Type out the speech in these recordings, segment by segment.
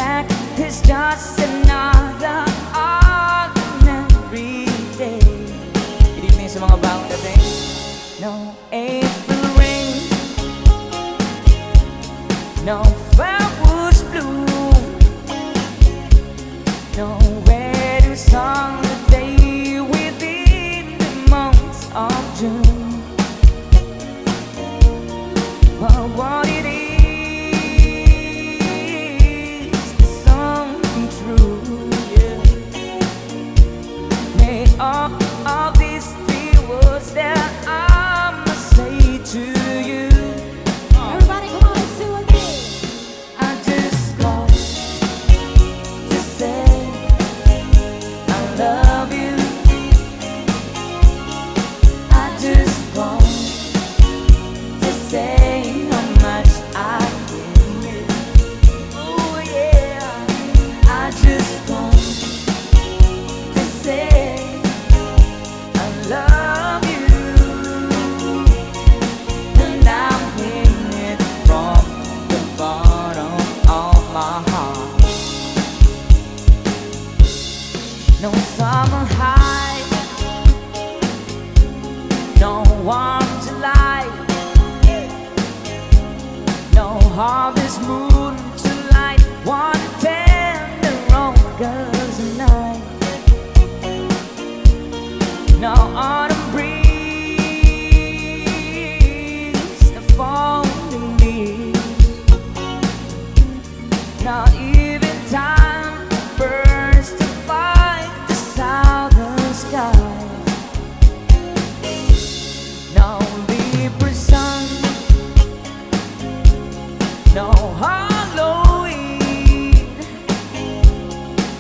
back, it's just another ordinary day. Good evening sa mga bagong dating. No April rain, no flowers bloom, no wedding song the day within the month of June. But what it is something true, yeah. Made up of these three words that I must say to you. Everybody come on and sing with me. I just called to say I love you. I just called to say how much I love you. Oh yeah, I just called to say I love you, and I mean it from the bottom of my heart. No summer high, no warm July, no harvest moon to light one tender August night, no autumn breeze, no falling leaves, not even time burns to fight the southern sky. No Libra sun, no Halloween,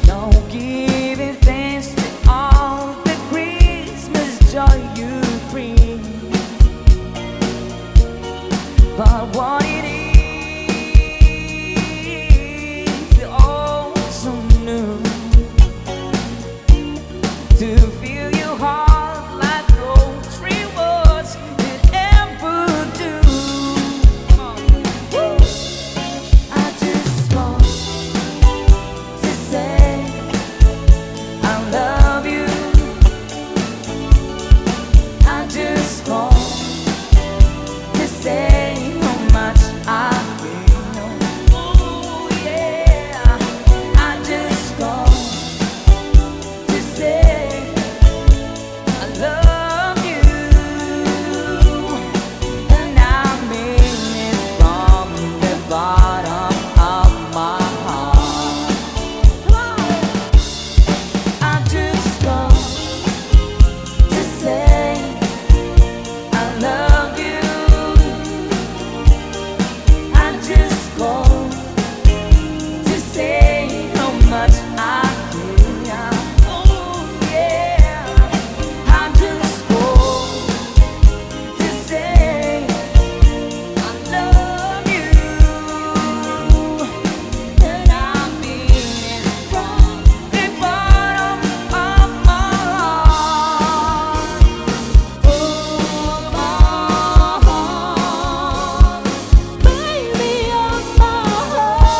no giving thanks to all the Christmas joy you bring. But what it is also new to feel your heart like those three words could ever do. Woo! I just want to say I love you. I just want to say how much I feel. Oh yeah, I just want to say I love you, and I mean it from the bottom of my heart. Come on. I just want to say I love you. I just want to say how much I care. Oh yeah, I just want to say I love you, and I mean it from the bottom of my heart. Oh my heart, baby, of my heart.